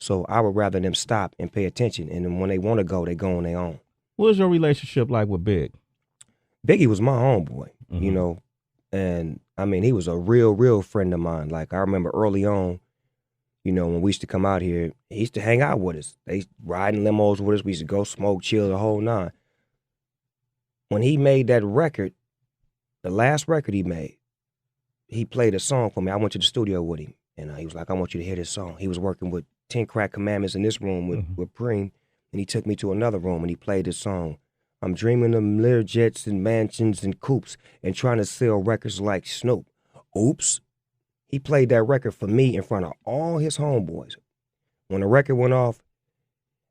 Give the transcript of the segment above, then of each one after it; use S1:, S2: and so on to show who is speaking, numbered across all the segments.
S1: So I would rather them stop and pay attention. And then when they want to go, they go on their own.
S2: What was your relationship like with Big?
S1: Biggie was my homeboy, you
S2: Mhm.
S1: know. And I mean, he was a real friend of mine. Like I remember early on, you know, when we used to come out here, he used to hang out with us. They riding limos with us. We used to go smoke, chill, the whole nine. When he made that record, the last record he made, he played a song for me. I went to the studio with him, and he was like, I want you to hear this song. He was working with 10 Crack Commandments in this room with Preem, and he took me to another room, and he played this song. I'm dreaming of Lear jets and mansions and coupes and trying to sell records like Snoop. Oops. He played that record for me in front of all his homeboys. When the record went off,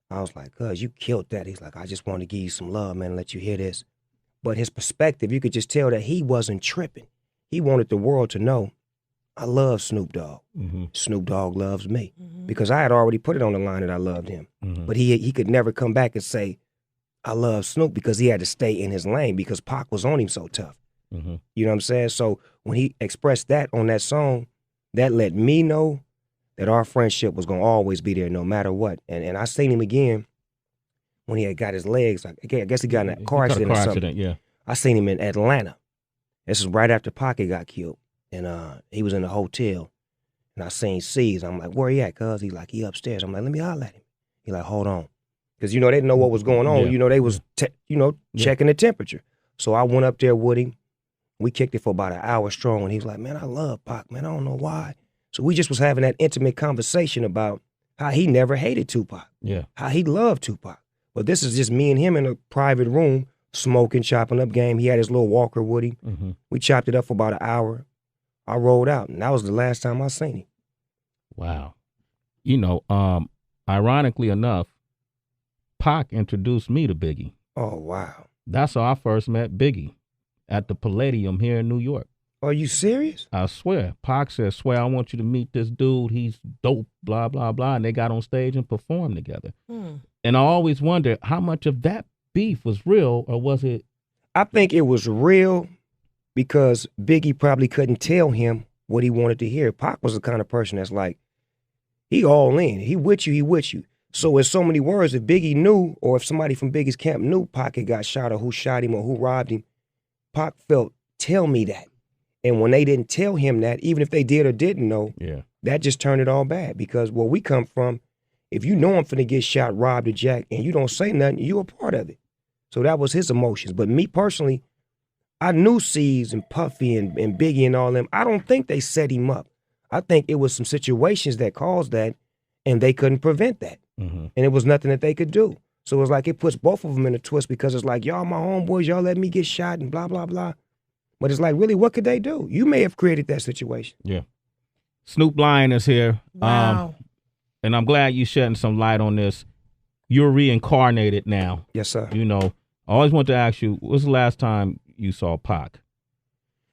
S1: I was like, cuz, you killed that. He's like, I just want to give you some love, man, and let you hear this. But his perspective, you could just tell that he wasn't tripping. He wanted the world to know, I love Snoop Dogg. Snoop Dogg loves me. Because I had already put it on the line that I loved him. But he could never come back and say, I love Snoop, because he had to stay in his lane because Pac was on him so tough. You know what I'm saying? So when he expressed that on that song, that let me know that our friendship was going to always be there no matter what. And I seen him again when he had got his legs. I guess he got in a car accident or something.
S2: Yeah.
S1: I seen him in Atlanta. This is right after Pocket got killed. And he was in the hotel. And I seen C's. I'm like, where he at, cuz? He's like, he upstairs. I'm like, let me holler at him. He like, hold on. Because, you know, they didn't know what was going on.
S2: Yeah.
S1: You know, they was, checking the temperature. So I went up there with him. We kicked it for about an hour strong. And he was like, man, I love Pac, man. I don't know why. So we just was having that intimate conversation about how he never hated Tupac.
S2: Yeah.
S1: How he loved Tupac. But this is just me and him in a private room, smoking, chopping up game. He had his little walker with him. We chopped it up for about an hour. I rolled out, and that was the last time I seen him.
S2: Wow. You know, ironically enough, Pac introduced me to Biggie.
S1: Oh, wow.
S2: That's how I first met Biggie, at the Palladium here in New York.
S1: Are you serious?
S2: I swear. Pac said, swear, I want you to meet this dude. He's dope, blah, blah, blah. And they got on stage and performed together. And I always wondered how much of that beef was real, or was it?
S1: I think it was real because Biggie probably couldn't tell him what he wanted to hear. Pac was the kind of person that's like, he all in. He with you, he with you. So in so many words, if Biggie knew, or if somebody from Biggie's camp knew Pac had got shot, or who shot him, or who robbed him, Pac felt, tell me that. And when they didn't tell him that, even if they did or didn't know, that just turned it all bad. Because where we come from, if you know I'm finna get shot, robbed, or jacked, and you don't say nothing, you a part of it. So that was his emotions. But me personally, I knew C's and Puffy and Biggie and all them. I don't think they set him up. I think it was some situations that caused that, and they couldn't prevent that. And it was nothing that they could do. So it's like it puts both of them in a twist, because it's like, y'all my homeboys, y'all let me get shot and blah, blah, blah. But it's like, really, what could they do? You may have created that situation.
S2: Yeah. Snoop Lion is here.
S3: Wow.
S2: And I'm glad you shedding some light on this. You're reincarnated now.
S1: Yes, sir.
S2: You know, I always want to ask you, what's the last time you saw Pac?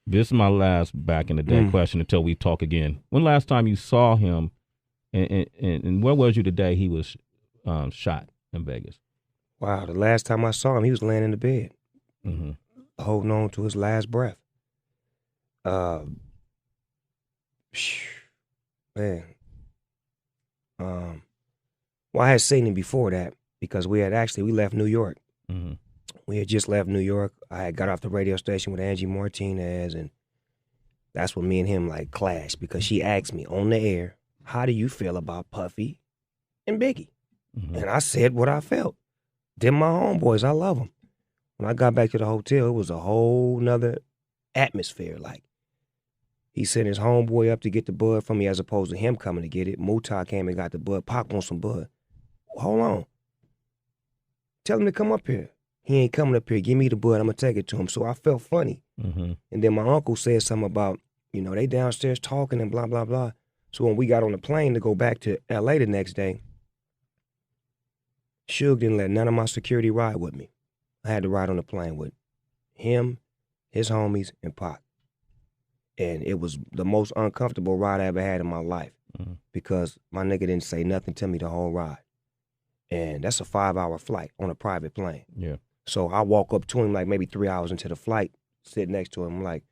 S2: This is my last back in the day question until we talk again. When last time you saw him, and where was you the day he was shot in Vegas?
S1: Wow, the last time I saw him, he was laying in the bed, holding on to his last breath. Man. Well, I had seen him before that, because we left New York. We had just left New York. I had got off the radio station with Angie Martinez, and that's when me and him like clashed, because she asked me on the air, how do you feel about Puffy and Biggie? And I said what I felt. Them my homeboys, I love them. When I got back to the hotel, it was a whole nother atmosphere. Like, he sent his homeboy up to get the bud from me, as opposed to him coming to get it. Mutar came and got the bud. Pac wants some bud. Hold on. Tell him to come up here. He ain't coming up here. Give me the bud. I'm going to take it to him. So I felt funny. And then my uncle said something about, you know, they downstairs talking and blah, blah, blah. So when we got on the plane to go back to L.A. the next day, Suge didn't let none of my security ride with me. I had to ride on the plane with him, his homies, and Pac. And it was the most uncomfortable ride I ever had in my life, because my nigga didn't say nothing to me the whole ride. And that's a 5-hour flight on a private plane.
S2: Yeah.
S1: So I walk up to him like maybe 3 hours into the flight, sit next to him, I'm like,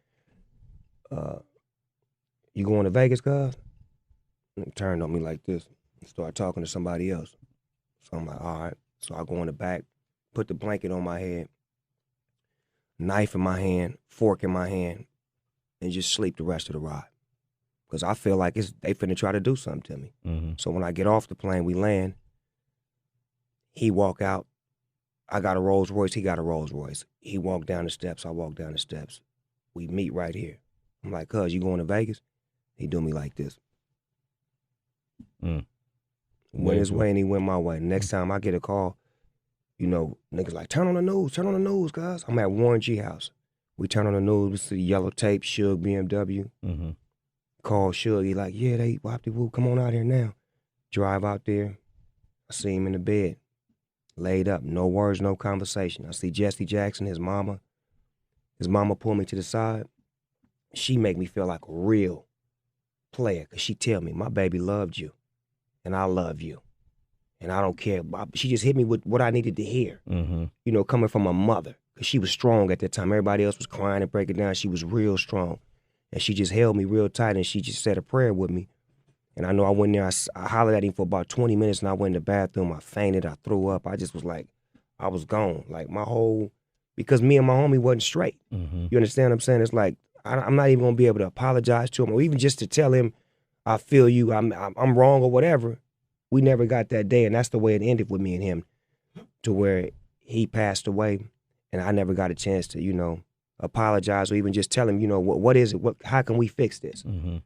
S1: you going to Vegas, cuz? And he turned on me like this. Start talking to somebody else. So I'm like, all right. So I go in the back, put the blanket on my head, knife in my hand, fork in my hand, and just sleep the rest of the ride. Because I feel like they finna try to do something to me.
S2: Mm-hmm.
S1: So when I get off the plane, we land, he walk out. I got a Rolls Royce, he got a Rolls Royce. He walked down the steps, I walk down the steps. We meet right here. I'm like, cuz, you going to Vegas? He do me like this.
S2: Mm.
S1: Went his way and he went my way. Next time I get a call, you know, niggas like, turn on the news, cuz. I'm at Warren G house. We turn on the news, we see the yellow tape, Suge BMW.
S2: Mm-hmm.
S1: Call Suge, he like, yeah, they whoop de whoop, come on out here now. Drive out there. I see him in the bed, laid up, no words, no conversation. I see Jesse Jackson, his mama. His mama pulled me to the side. She make me feel like a real player, because she tell me, my baby loved you, and I love you, and I don't care. She just hit me with what I needed to hear,
S2: Mm-hmm.
S1: you know, coming from a mother, because she was strong at that time. Everybody else was crying and breaking down. She was real strong, and she just held me real tight, and she just said a prayer with me. And I know I went there, I hollered at him for about 20 minutes, and I went in the bathroom, I fainted, I threw up. I just was like, I was gone. Like my whole, because me and my homie wasn't straight.
S2: Mm-hmm.
S1: You understand what I'm saying? It's like, I'm not even gonna be able to apologize to him, or even just to tell him, I feel you, I'm wrong or whatever. We never got that day, and that's the way it ended with me and him, to where he passed away, and I never got a chance to, you know, apologize or even just tell him, you know, what is it? How can we fix this?
S2: Mm-hmm.